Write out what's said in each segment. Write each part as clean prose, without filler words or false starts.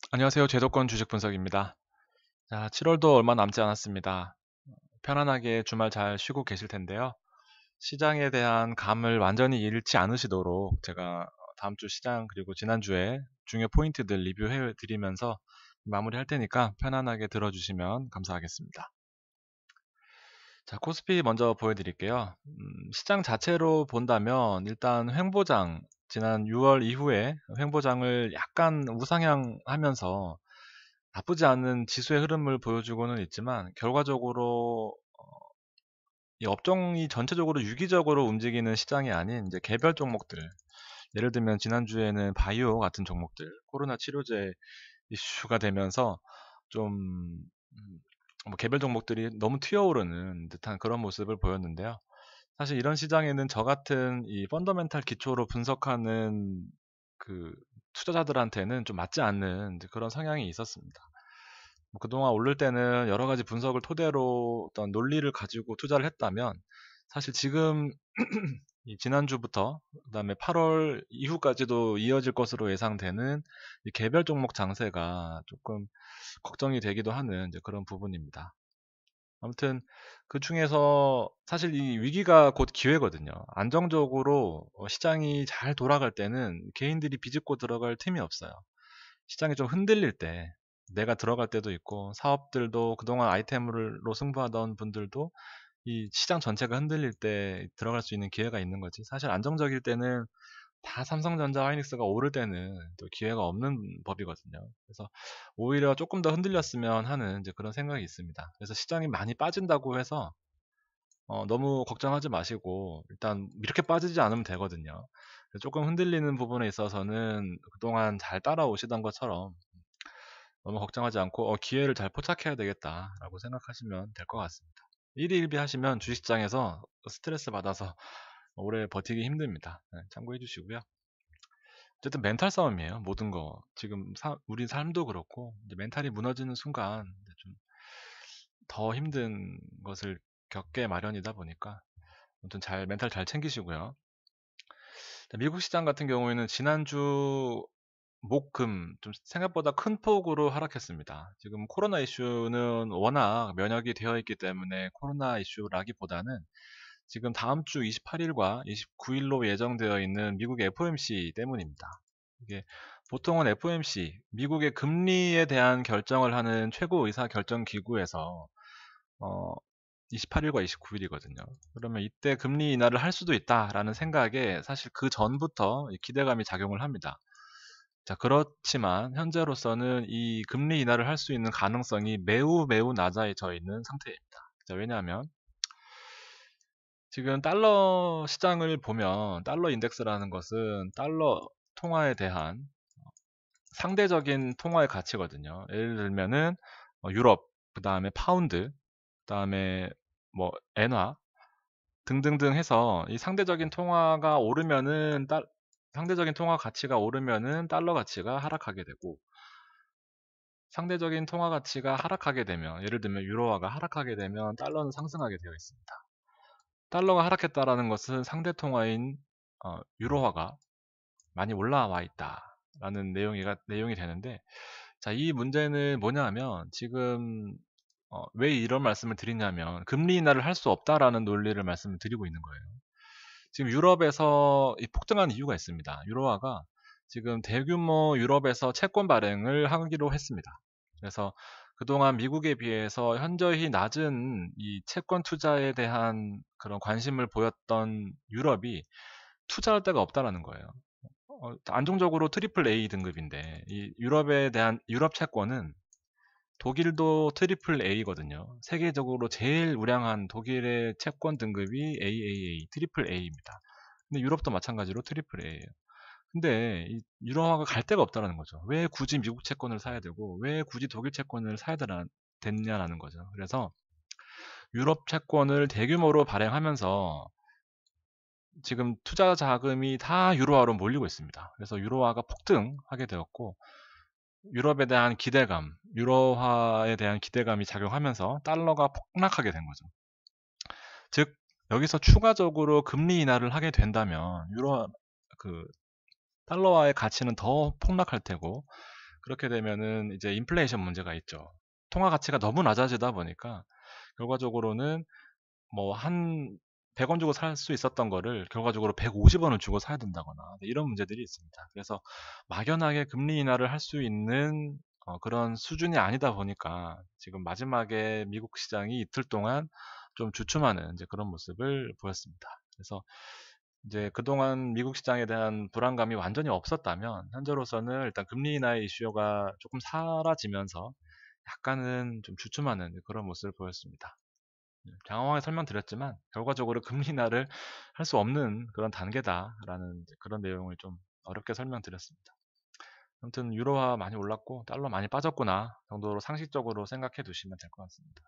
안녕하세요. 제도권 주식 분석입니다. 자, 7월도 얼마 남지 않았습니다. 편안하게 주말 잘 쉬고 계실 텐데요. 시장에 대한 감을 완전히 잃지 않으시도록 제가 다음 주 시장 그리고 지난주에 중요 포인트들 리뷰해 드리면서 마무리할 테니까 편안하게 들어주시면 감사하겠습니다. 자, 코스피 먼저 보여드릴게요. 시장 자체로 본다면 일단 횡보장, 지난 6월 이후에 횡보장을 약간 우상향하면서 나쁘지 않은 지수의 흐름을 보여주고는 있지만 결과적으로 이 업종이 전체적으로 유기적으로 움직이는 시장이 아닌 이제 개별 종목들, 예를 들면 지난주에는 바이오 같은 종목들, 코로나 치료제 이슈가 되면서 좀 뭐 개별 종목들이 너무 튀어오르는 듯한 그런 모습을 보였는데요. 사실 이런 시장에는 저 같은 이 펀더멘탈 기초로 분석하는 그 투자자들한테는 좀 맞지 않는 그런 성향이 있었습니다. 뭐 그동안 오를 때는 여러 가지 분석을 토대로 어떤 논리를 가지고 투자를 했다면 사실 지금 이 지난주부터 그다음에 8월 이후까지도 이어질 것으로 예상되는 이 개별 종목 장세가 조금 걱정이 되기도 하는 이제 그런 부분입니다. 아무튼 그 중에서 사실 이 위기가 곧 기회거든요. 안정적으로 시장이 잘 돌아갈 때는 개인들이 비집고 들어갈 틈이 없어요. 시장이 좀 흔들릴 때 내가 들어갈 때도 있고 사업들도 그동안 아이템으로 승부하던 분들도 이 시장 전체가 흔들릴 때 들어갈 수 있는 기회가 있는 거지. 사실 안정적일 때는 다 삼성전자, 하이닉스가 오를 때는 또 기회가 없는 법이거든요. 그래서 오히려 조금 더 흔들렸으면 하는 이제 그런 생각이 있습니다. 그래서 시장이 많이 빠진다고 해서 너무 걱정하지 마시고 일단 이렇게 빠지지 않으면 되거든요. 조금 흔들리는 부분에 있어서는 그동안 잘 따라오시던 것처럼 너무 걱정하지 않고 기회를 잘 포착해야 되겠다라고 생각하시면 될 것 같습니다. 일희일비 하시면 주식시장에서 스트레스 받아서 오래 버티기 힘듭니다. 네, 참고해 주시고요. 어쨌든 멘탈 싸움이에요. 모든 거. 지금 우리 삶도 그렇고 이제 멘탈이 무너지는 순간 이제 좀 더 힘든 것을 겪게 마련이다 보니까 아무튼 멘탈 잘 챙기시고요. 미국 시장 같은 경우에는 지난주 목, 금, 좀 생각보다 큰 폭으로 하락했습니다. 지금 코로나 이슈는 워낙 면역이 되어 있기 때문에 코로나 이슈라기보다는 지금 다음 주 28일과 29일로 예정되어 있는 미국의 FOMC 때문입니다. 이게 보통은 FOMC, 미국의 금리에 대한 결정을 하는 최고 의사 결정 기구에서 28일과 29일이거든요. 그러면 이때 금리 인하를 할 수도 있다라는 생각에 사실 그 전부터 기대감이 작용을 합니다. 자, 그렇지만 현재로서는 이 금리 인하를 할 수 있는 가능성이 매우 매우 낮아져 있는 상태입니다. 자, 왜냐하면 지금 달러 시장을 보면 달러 인덱스라는 것은 달러 통화에 대한 상대적인 통화의 가치거든요. 예를 들면은 유럽, 그 다음에 파운드, 그 다음에 뭐 엔화 등등등 해서 이 상대적인 통화가 오르면은 상대적인 통화 가치가 오르면은 달러 가치가 하락하게 되고 상대적인 통화 가치가 하락하게 되면 예를 들면 유로화가 하락하게 되면 달러는 상승하게 되어 있습니다. 달러가 하락했다라는 것은 상대 통화인 유로화가 많이 올라와 있다라는 내용이 되는데 자, 이 문제는 뭐냐 하면 지금 왜 이런 말씀을 드리냐면 금리 인하를 할 수 없다라는 논리를 말씀을 드리고 있는 거예요. 지금 유럽에서 이 폭등한 이유가 있습니다. 유로화가 지금 대규모 유럽에서 채권 발행을 하기로 했습니다. 그래서 그동안 미국에 비해서 현저히 낮은 이 채권 투자에 대한 그런 관심을 보였던 유럽이 투자할 데가 없다라는 거예요. 안정적으로 트리플 A 등급인데 이 유럽에 대한 유럽 채권은 독일도 트리플 A거든요. 세계적으로 제일 우량한 독일의 채권 등급이 AAA, 트리플 A입니다. 근데 유럽도 마찬가지로 트리플 A예요. 근데 이 유로화가 갈 데가 없다라는 거죠. 왜 굳이 미국 채권을 사야 되고 왜 굳이 독일 채권을 사야 됐냐라는 거죠. 그래서 유럽 채권을 대규모로 발행하면서 지금 투자 자금이 다 유로화로 몰리고 있습니다. 그래서 유로화가 폭등하게 되었고 유럽에 대한 기대감, 유로화에 대한 기대감이 작용하면서 달러가 폭락하게 된 거죠. 즉 여기서 추가적으로 금리 인하를 하게 된다면 유로 그 달러화의 가치는 더 폭락할 테고 그렇게 되면은 이제 인플레이션 문제가 있죠. 통화 가치가 너무 낮아지다 보니까 결과적으로는 뭐 한 100원 주고 살 수 있었던 거를 결과적으로 150원을 주고 사야 된다거나 이런 문제들이 있습니다. 그래서 막연하게 금리 인하를 할 수 있는 그런 수준이 아니다 보니까 지금 마지막에 미국 시장이 이틀 동안 좀 주춤하는 이제 그런 모습을 보였습니다. 그래서 이제 그동안 미국 시장에 대한 불안감이 완전히 없었다면 현재로서는 일단 금리 인하의 이슈가 조금 사라지면서 약간은 좀 주춤하는 그런 모습을 보였습니다. 장황하게 설명드렸지만 결과적으로 금리 인하를 할 수 없는 그런 단계다라는 그런 내용을 좀 어렵게 설명드렸습니다. 아무튼 유로화 많이 올랐고 달러 많이 빠졌구나 정도로 상식적으로 생각해 두시면 될 것 같습니다.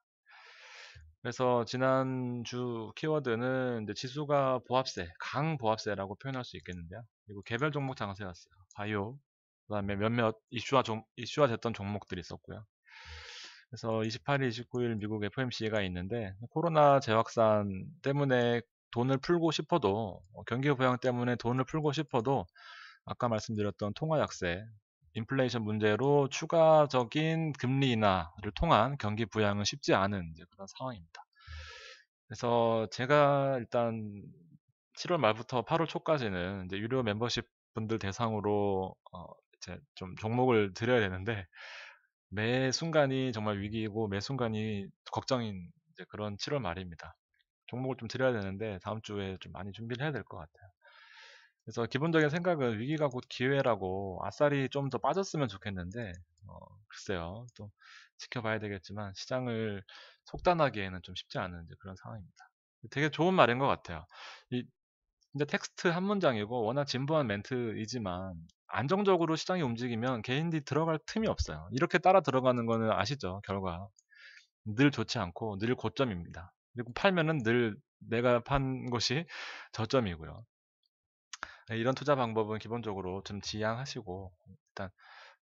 그래서 지난주 키워드는 이제 지수가 보합세, 강보합세라고 표현할 수 있겠는데요. 그리고 개별 종목 장세였어요. 바이오, 그다음에 몇몇 이슈화 됐던 종목들이 있었고요. 그래서 28일, 29일 미국 FOMC가 있는데 코로나 재확산 때문에 돈을 풀고 싶어도 경기 부양 때문에 돈을 풀고 싶어도 아까 말씀드렸던 통화 약세, 인플레이션 문제로 추가적인 금리 인하를 통한 경기 부양은 쉽지 않은 이제 그런 상황입니다. 그래서 제가 일단 7월 말부터 8월 초까지는 이제 유료 멤버십 분들 대상으로 이제 좀 종목을 드려야 되는데 매 순간이 정말 위기이고 매 순간이 걱정인 이제 그런 7월 말입니다. 종목을 좀 드려야 되는데 다음 주에 좀 많이 준비를 해야 될 것 같아요. 그래서 기본적인 생각은 위기가 곧 기회라고 아싸리 좀 더 빠졌으면 좋겠는데 글쎄요. 또 지켜봐야 되겠지만 시장을 속단하기에는 좀 쉽지 않은 이제 그런 상황입니다. 되게 좋은 말인 것 같아요. 근데 텍스트 한 문장이고 워낙 진부한 멘트이지만 안정적으로 시장이 움직이면 개인들이 들어갈 틈이 없어요. 이렇게 따라 들어가는 거는 아시죠? 결과 늘 좋지 않고 늘 고점입니다. 그리고 팔면은 늘 내가 판 것이 저점이고요. 네, 이런 투자 방법은 기본적으로 좀 지양하시고 일단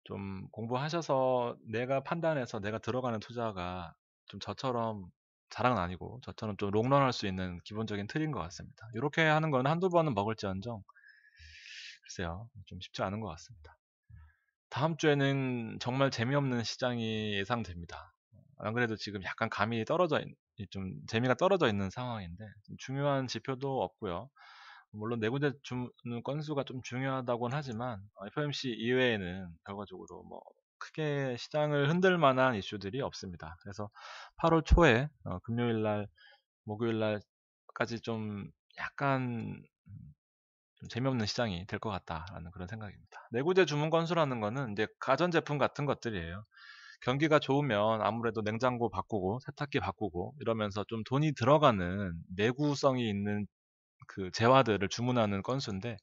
좀 공부하셔서 내가 판단해서 내가 들어가는 투자가 좀 저처럼 자랑은 아니고 저처럼 좀 롱런할 수 있는 기본적인 틀인 것 같습니다. 이렇게 하는 건 한두 번은 먹을지언정 글쎄요 좀 쉽지 않은 것 같습니다. 다음 주에는 정말 재미없는 시장이 예상됩니다. 안 그래도 지금 약간 감이 좀 재미가 떨어져 있는 상황인데 중요한 지표도 없고요. 물론 내구재 주문 건수가 좀 중요하다고는 하지만 FOMC 이외에는 결과적으로 뭐 크게 시장을 흔들 만한 이슈들이 없습니다. 그래서 8월 초에 금요일 날, 목요일 날까지 좀 약간 좀 재미없는 시장이 될 것 같다라는 그런 생각입니다. 내구재 주문 건수라는 거는 이제 가전제품 같은 것들이에요. 경기가 좋으면 아무래도 냉장고 바꾸고 세탁기 바꾸고 이러면서 좀 돈이 들어가는 내구성이 있는 그 재화들을 주문하는 건수인데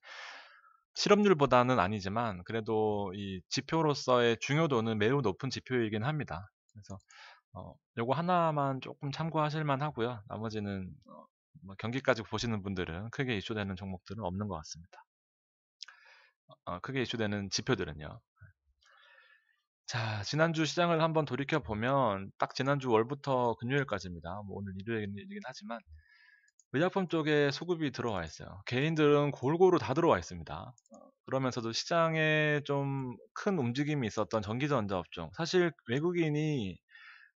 실업률보다는 아니지만 그래도 이 지표로서의 중요도는 매우 높은 지표이긴 합니다. 그래서 요거 하나만 조금 참고하실 만하고요. 나머지는 뭐 경기까지 보시는 분들은 크게 이슈되는 종목들은 없는 것 같습니다. 크게 이슈되는 지표들은요. 자, 지난주 시장을 한번 돌이켜 보면 딱 지난주 월부터 금요일까지입니다. 뭐 오늘 일요일이긴 하지만 의약품 쪽에 수급이 들어와 있어요. 개인들은 골고루 다 들어와 있습니다. 그러면서도 시장에 좀 큰 움직임이 있었던 전기전자 업종. 사실 외국인이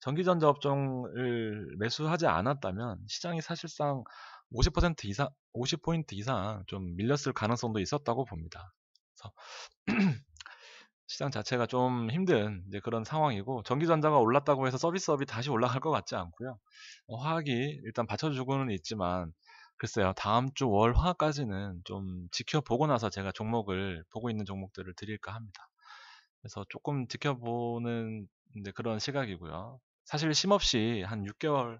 전기전자 업종을 매수하지 않았다면 시장이 사실상 50% 이상, 50포인트 이상 좀 밀렸을 가능성도 있었다고 봅니다. 그래서 시장 자체가 좀 힘든 이제 그런 상황이고 전기전자가 올랐다고 해서 서비스업이 다시 올라갈 것 같지 않고요. 화학이 일단 받쳐주고는 있지만 글쎄요. 다음 주 월화까지는 좀 지켜보고 나서 제가 종목을 보고 있는 종목들을 드릴까 합니다. 그래서 조금 지켜보는 이제 그런 시각이고요. 사실 쉼없이 한 6개월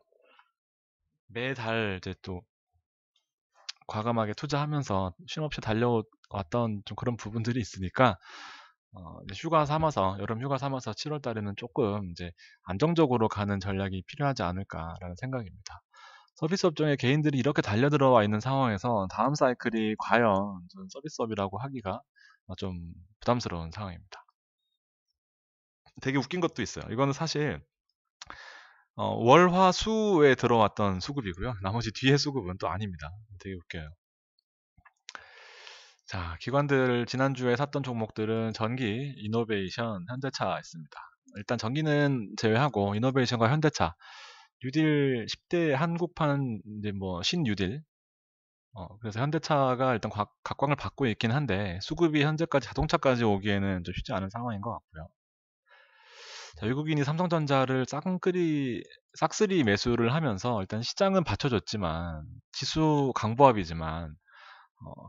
매달 이제 또 과감하게 투자하면서 쉼없이 달려왔던 좀 그런 부분들이 있으니까 이제 휴가 삼아서 여름 휴가 삼아서 7월 달에는 조금 이제 안정적으로 가는 전략이 필요하지 않을까라는 생각입니다. 서비스 업종에 개인들이 이렇게 달려들어와 있는 상황에서 다음 사이클이 과연 서비스업이라고 하기가 좀 부담스러운 상황입니다. 되게 웃긴 것도 있어요. 이거는 사실 월화수에 들어왔던 수급이고요. 나머지 뒤에 수급은 또 아닙니다. 되게 웃겨요. 자, 기관들 지난주에 샀던 종목들은 전기, 이노베이션, 현대차 있습니다. 일단 전기는 제외하고 이노베이션과 현대차, 뉴딜 10대 한국판 이제 뭐 신뉴딜. 그래서 현대차가 일단 각광을 받고 있긴 한데 수급이 현재까지 자동차까지 오기에는 좀 쉽지 않은 상황인 것 같고요. 자, 외국인이 삼성전자를 싹쓸이 매수를 하면서 일단 시장은 받쳐줬지만 지수 강보합이지만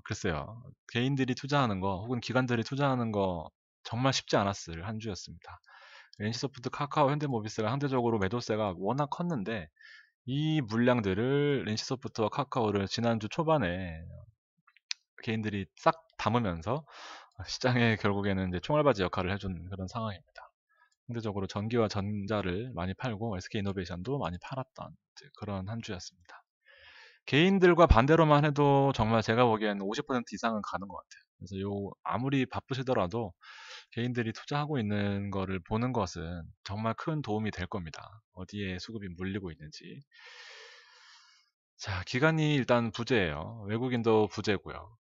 글쎄요. 개인들이 투자하는 거 혹은 기관들이 투자하는 거 정말 쉽지 않았을 한 주였습니다. NC소프트, 카카오, 현대모비스가 상대적으로 매도세가 워낙 컸는데 이 물량들을 NC소프트와 카카오를 지난주 초반에 개인들이 싹 담으면서 시장에 결국에는 이제 총알바지 역할을 해준 그런 상황입니다. 상대적으로 전기와 전자를 많이 팔고 SK이노베이션도 많이 팔았던 그런 한 주였습니다. 개인들과 반대로만 해도 정말 제가 보기에는 50% 이상은 가는 것 같아요. 그래서 아무리 바쁘시더라도 개인들이 투자하고 있는 거를 보는 것은 정말 큰 도움이 될 겁니다. 어디에 수급이 물리고 있는지. 자, 기관이 일단 부재예요. 외국인도 부재고요.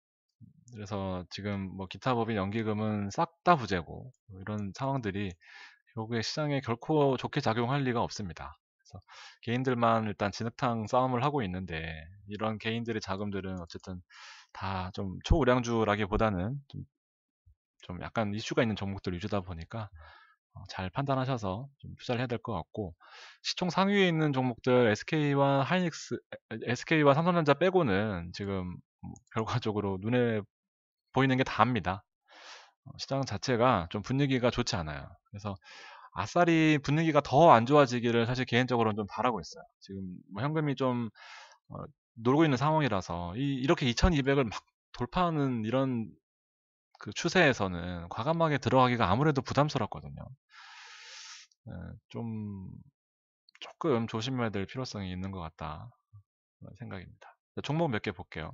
그래서 지금 뭐 기타 법인 연기금은 싹 다 부재고 이런 상황들이 결국에 시장에 결코 좋게 작용할 리가 없습니다. 그래서 개인들만 일단 진흙탕 싸움을 하고 있는데 이런 개인들의 자금들은 어쨌든 다 좀 초우량주라기보다는 좀 약간 이슈가 있는 종목들 위주다 보니까 잘 판단하셔서 좀 투자를 해야 될 것 같고 시총 상위에 있는 종목들 SK와 삼성전자 빼고는 지금 결과적으로 눈에 보이는 게 다입니다. 시장 자체가 좀 분위기가 좋지 않아요. 그래서 아싸리 분위기가 더 안 좋아지기를 사실 개인적으로는 좀 바라고 있어요. 지금 뭐 현금이 좀 어, 놀고 있는 상황이라서 이렇게 2200을 막 돌파하는 이런 그 추세에서는 과감하게 들어가기가 아무래도 부담스럽거든요. 예, 좀 조금 조심해야 될 필요성이 있는 것 같다 그런 생각입니다. 자, 종목 몇 개 볼게요.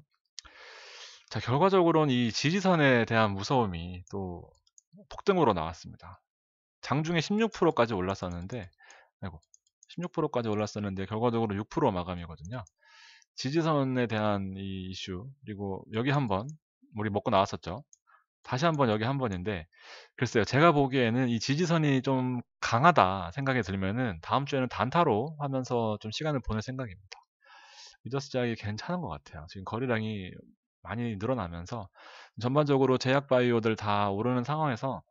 자, 결과적으로는 이 지지선에 대한 무서움이 또 폭등으로 나왔습니다. 장중에 16%까지 올랐었는데, 아이고, 16%까지 올랐었는데 결과적으로 6% 마감이거든요. 지지선에 대한 이 이슈, 그리고 여기 한번 우리 먹고 나왔었죠. 다시 한번 여기 한 번인데, 글쎄요, 제가 보기에는 이 지지선이 좀 강하다 생각이 들면은 다음 주에는 단타로 하면서 좀 시간을 보낼 생각입니다. 미더스 제약이 괜찮은 것 같아요. 지금 거래량이 많이 늘어나면서 전반적으로 제약 바이오들 다 오르는 상황에서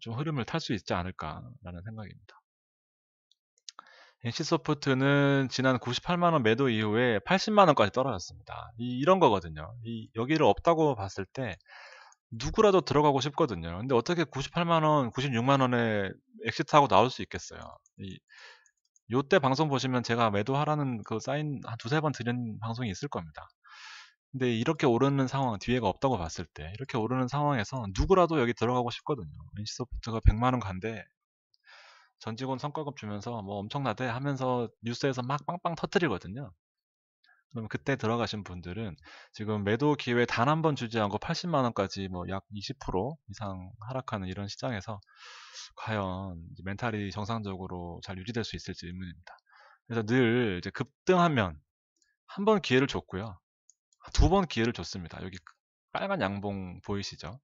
좀 흐름을 탈 수 있지 않을까라는 생각입니다. NC소프트는 지난 98만 원 매도 이후에 80만 원까지 떨어졌습니다. 이런 거거든요. 여기를 없다고 봤을 때 누구라도 들어가고 싶거든요. 근데 어떻게 98만 원, 96만 원에 엑시트하고 나올 수 있겠어요. 요때 방송 보시면 제가 매도하라는 그 사인 한 두세 번 드린 방송이 있을 겁니다. 근데 이렇게 오르는 상황, 뒤에가 없다고 봤을 때 이렇게 오르는 상황에서 누구라도 여기 들어가고 싶거든요. NC소프트가 100만 원 간데 전 직원 성과급 주면서 뭐 엄청나대 하면서 뉴스에서 막 빵빵 터뜨리거든요. 그럼 그때 들어가신 분들은 지금 매도 기회 단 한 번 주지 않고 80만 원까지 뭐 약 20% 이상 하락하는 이런 시장에서 과연 이제 멘탈이 정상적으로 잘 유지될 수 있을지 의문입니다. 그래서 늘 이제 급등하면 한 번 기회를 줬고요. 두 번 기회를 줬습니다. 여기 빨간 양봉 보이시죠?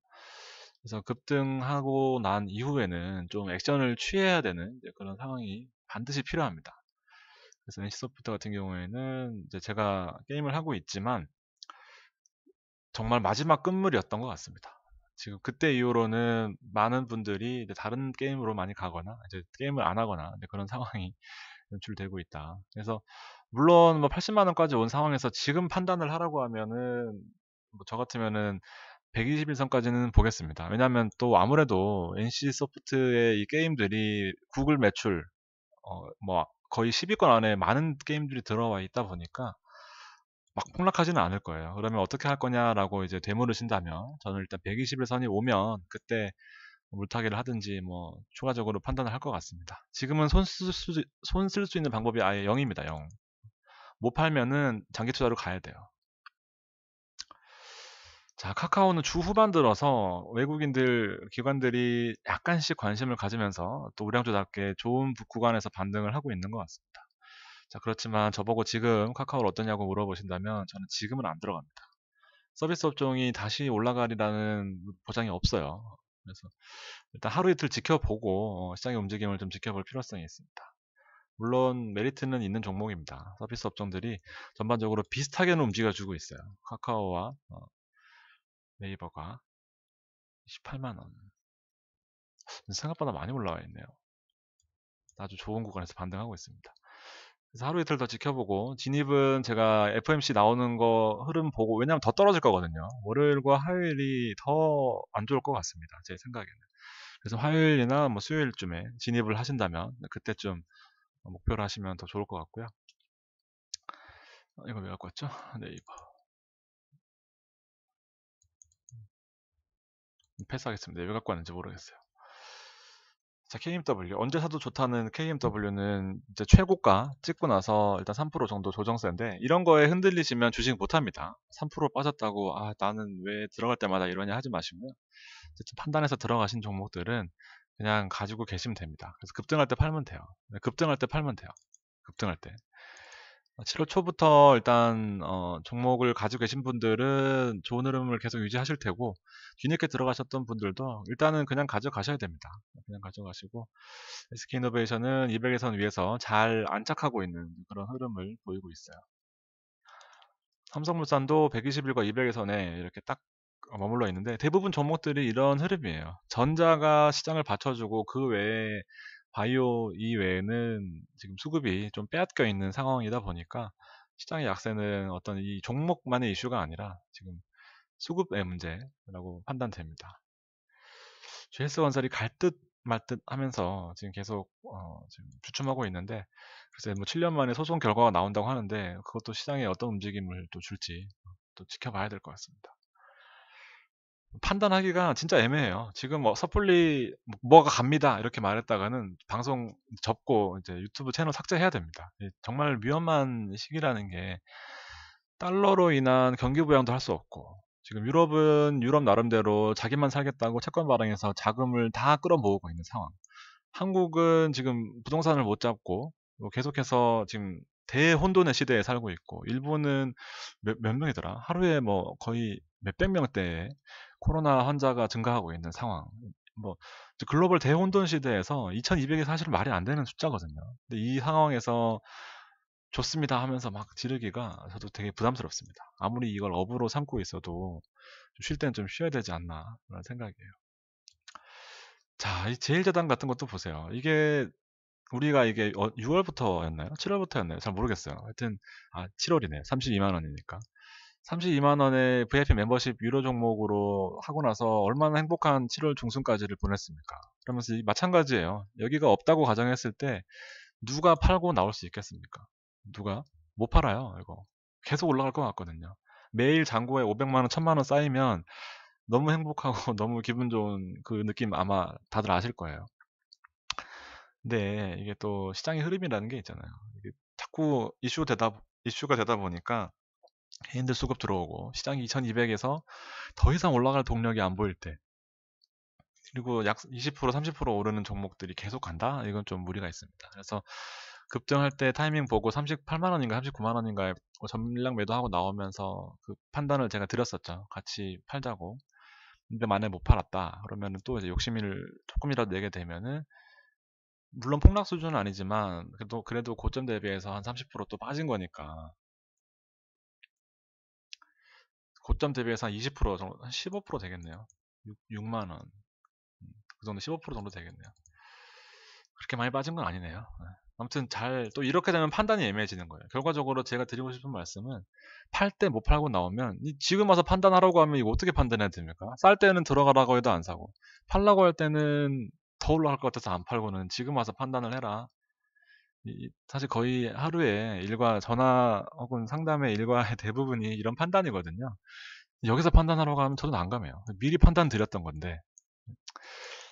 그래서 급등하고 난 이후에는 좀 액션을 취해야 되는 이제 그런 상황이 반드시 필요합니다. 그래서 NC소프트 같은 경우에는 이제 제가 게임을 하고 있지만 정말 마지막 끝물이었던 것 같습니다. 지금 그때 이후로는 많은 분들이 이제 다른 게임으로 많이 가거나 이제 게임을 안 하거나 이제 그런 상황이 연출되고 있다. 그래서 물론 뭐 80만 원까지 온 상황에서 지금 판단을 하라고 하면은 뭐 저 같으면은 121선까지는 보겠습니다. 왜냐하면 또 아무래도 NC 소프트의 이 게임들이 구글 매출 뭐 거의 10위권 안에 많은 게임들이 들어와 있다 보니까 막 폭락하지는 않을 거예요. 그러면 어떻게 할 거냐라고 이제 되물으신다면 저는 일단 121선이 오면 그때 물타기를 하든지 뭐 추가적으로 판단을 할 것 같습니다. 지금은 손 쓸 수 있는 방법이 아예 0입니다. 0. 못 팔면은 장기 투자로 가야 돼요. 자, 카카오는 주 후반 들어서 외국인들, 기관들이 약간씩 관심을 가지면서 또 우량주답게 좋은 구간에서 반등을 하고 있는 것 같습니다. 자, 그렇지만 저보고 지금 카카오를 어떠냐고 물어보신다면 저는 지금은 안 들어갑니다. 서비스 업종이 다시 올라가리라는 보장이 없어요. 그래서 일단 하루 이틀 지켜보고 시장의 움직임을 좀 지켜볼 필요성이 있습니다. 물론 메리트는 있는 종목입니다. 서비스 업종들이 전반적으로 비슷하게는 움직여주고 있어요. 카카오와 네이버가 28만원. 생각보다 많이 올라와 있네요. 아주 좋은 구간에서 반등하고 있습니다. 그래서 하루 이틀 더 지켜보고, 진입은 제가 FOMC 나오는 거 흐름 보고, 왜냐면 더 떨어질 거거든요. 월요일과 화요일이 더 안 좋을 것 같습니다. 제 생각에는. 그래서 화요일이나 뭐 수요일쯤에 진입을 하신다면 그때쯤 목표를 하시면 더 좋을 것 같고요. 이거 왜 갖고 왔죠? 네이버. 패스하겠습니다. 왜 갖고 왔는지 모르겠어요. 자, KMW. 언제 사도 좋다는 KMW는 이제 최고가 찍고 나서 일단 3% 정도 조정세인데, 이런 거에 흔들리시면 주식 못합니다. 3% 빠졌다고 나는 왜 들어갈 때마다 이러냐 하지 마시고요. 어쨌든 판단해서 들어가신 종목들은 그냥 가지고 계시면 됩니다. 그래서 급등할 때 팔면 돼요. 급등할 때 팔면 돼요. 급등할 때. 7월 초부터 일단 종목을 가지고 계신 분들은 좋은 흐름을 계속 유지하실 테고, 뒤늦게 들어가셨던 분들도 일단은 그냥 가져가셔야 됩니다. 그냥 가져가시고, SK이노베이션은 200에선 위에서 잘 안착하고 있는 그런 흐름을 보이고 있어요. 삼성물산도 121과 200에선에 이렇게 딱 머물러 있는데, 대부분 종목들이 이런 흐름이에요. 전자가 시장을 받쳐주고 그 외에 바이오 이외에는 지금 수급이 좀 빼앗겨 있는 상황이다 보니까, 시장의 약세는 어떤 이 종목만의 이슈가 아니라 지금 수급의 문제라고 판단됩니다. GS건설이 갈 듯 말 듯 하면서 지금 계속 지금 주춤하고 있는데, 글쎄 뭐 7년 만에 소송 결과가 나온다고 하는데, 그것도 시장에 어떤 움직임을 또 줄지 또 지켜봐야 될 것 같습니다. 판단하기가 진짜 애매해요. 지금 뭐 섣불리 뭐가 갑니다 이렇게 말했다가는 방송 접고 이제 유튜브 채널 삭제해야 됩니다. 정말 위험한 시기라는 게, 달러로 인한 경기 부양도 할 수 없고, 지금 유럽은 유럽 나름대로 자기만 살겠다고 채권 발행해서 자금을 다 끌어모으고 있는 상황. 한국은 지금 부동산을 못 잡고 뭐 계속해서 지금 대혼돈의 시대에 살고 있고, 일본은 몇 명이더라? 하루에 뭐 거의 몇백 명대의 코로나 환자가 증가하고 있는 상황. 뭐 글로벌 대혼돈 시대에서 2200이 사실 말이 안 되는 숫자거든요. 근데 이 상황에서 좋습니다 하면서 막 지르기가 저도 되게 부담스럽습니다. 아무리 이걸 업으로 삼고 있어도 쉴 때는 좀 쉬어야 되지 않나 그런 생각이에요. 자, 이 제일재단 같은 것도 보세요. 우리가 이게 6월부터였나요? 7월부터였나요? 잘 모르겠어요. 하여튼 7월이네요. 32만 원이니까. 32만 원의 VIP 멤버십 유료 종목으로 하고 나서 얼마나 행복한 7월 중순까지를 보냈습니까? 그러면서 마찬가지예요. 여기가 없다고 가정했을 때 누가 팔고 나올 수 있겠습니까? 누가? 못 팔아요, 이거. 계속 올라갈 것 같거든요. 매일 잔고에 500만 원, 1000만 원 쌓이면 너무 행복하고 너무 기분 좋은 그 느낌 아마 다들 아실 거예요. 근데 이게 또 시장의 흐름이라는 게 있잖아요. 이게 자꾸 이슈가 되다 보니까 개인들 수급 들어오고, 시장이 2200에서 더 이상 올라갈 동력이 안 보일 때, 그리고 약 20%, 30% 오르는 종목들이 계속 간다? 이건 좀 무리가 있습니다. 그래서 급등할 때 타이밍 보고 38만 원인가 39만 원인가에 전량 매도하고 나오면서 그 판단을 제가 드렸었죠. 같이 팔자고. 근데 만약에 못 팔았다 그러면은 또 이제 욕심을 조금이라도 내게 되면은, 물론 폭락 수준은 아니지만 그래도 고점 대비해서 한 30%또 빠진 거니까, 고점 대비해서 한 20% 정도, 한 15% 되겠네요. 6만 원. 그 정도 15% 정도 되겠네요. 그렇게 많이 빠진 건 아니네요. 아무튼 또 이렇게 되면 판단이 애매해지는 거예요. 결과적으로 제가 드리고 싶은 말씀은, 팔 때 못 팔고 나오면 지금 와서 판단하라고 하면 이거 어떻게 판단해야 됩니까? 쌀 때는 들어가라고 해도 안 사고, 팔라고 할 때는 더 올라갈 것 같아서 안 팔고는 지금 와서 판단을 해라. 사실 거의 하루에 일과 전화 혹은 상담의 일과의 대부분이 이런 판단이거든요. 여기서 판단하라고 하면 저도 난감해요. 미리 판단 드렸던 건데.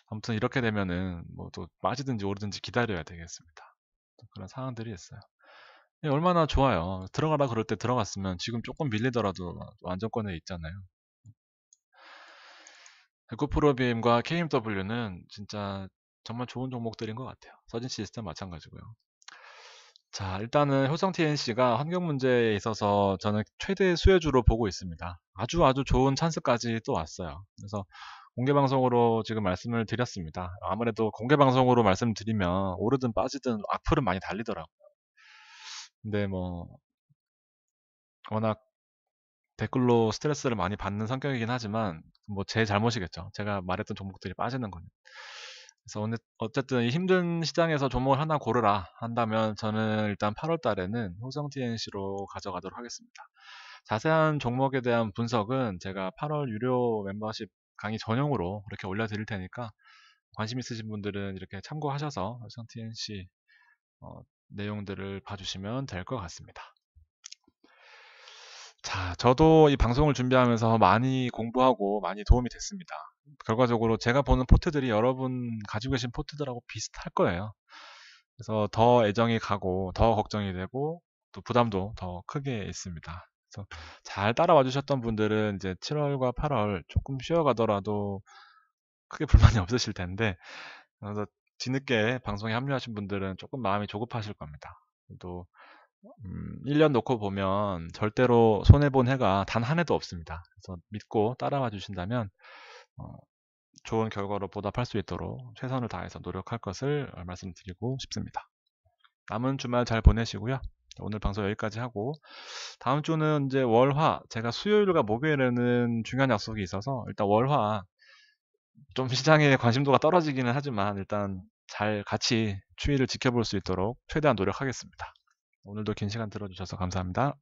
아무튼 이렇게 되면은 뭐 또 빠지든지 오르든지 기다려야 되겠습니다. 그런 상황들이 있어요. 얼마나 좋아요. 들어가라 그럴 때 들어갔으면 지금 조금 밀리더라도 안정권에 있잖아요. 에코프로비엠과 KMW는 진짜 정말 좋은 종목들인 것 같아요. 서진 시스템 마찬가지고요. 자, 일단은 효성 TNC가 환경 문제에 있어서 저는 최대 수혜주로 보고 있습니다. 아주 아주 좋은 찬스까지 또 왔어요. 그래서 공개 방송으로 지금 말씀을 드렸습니다. 아무래도 공개 방송으로 말씀드리면 오르든 빠지든 악플은 많이 달리더라고요. 근데 뭐 워낙 댓글로 스트레스를 많이 받는 성격이긴 하지만 뭐 제 잘못이겠죠. 제가 말했던 종목들이 빠지는 거는. 그래서 오늘 어쨌든 이 힘든 시장에서 종목을 하나 고르라 한다면 저는 일단 8월 달에는 효성 TNC로 가져가도록 하겠습니다. 자세한 종목에 대한 분석은 제가 8월 유료 멤버십 강의 전용으로 이렇게 올려드릴 테니까 관심 있으신 분들은 이렇게 참고하셔서 효성 TNC 내용들을 봐주시면 될 것 같습니다. 자, 저도 이 방송을 준비하면서 많이 공부하고 많이 도움이 됐습니다. 결과적으로 제가 보는 포트들이 여러분 가지고 계신 포트들하고 비슷할 거예요. 그래서 더 애정이 가고 더 걱정이 되고 또 부담도 더 크게 있습니다. 그래서 잘 따라와 주셨던 분들은 이제 7월과 8월 조금 쉬어가더라도 크게 불만이 없으실 텐데, 그래서 뒤늦게 방송에 합류하신 분들은 조금 마음이 조급하실 겁니다. 또 1년 놓고 보면 절대로 손해본 해가 단 한 해도 없습니다. 그래서 믿고 따라와 주신다면 어, 좋은 결과로 보답할 수 있도록 최선을 다해서 노력할 것을 말씀드리고 싶습니다. 남은 주말 잘 보내시고요. 오늘 방송 여기까지 하고 다음 주는 이제 월화, 제가 수요일과 목요일에는 중요한 약속이 있어서 일단 월화 좀 시장에 관심도가 떨어지기는 하지만 일단 잘 같이 추이를 지켜볼 수 있도록 최대한 노력하겠습니다. 오늘도 긴 시간 들어주셔서 감사합니다.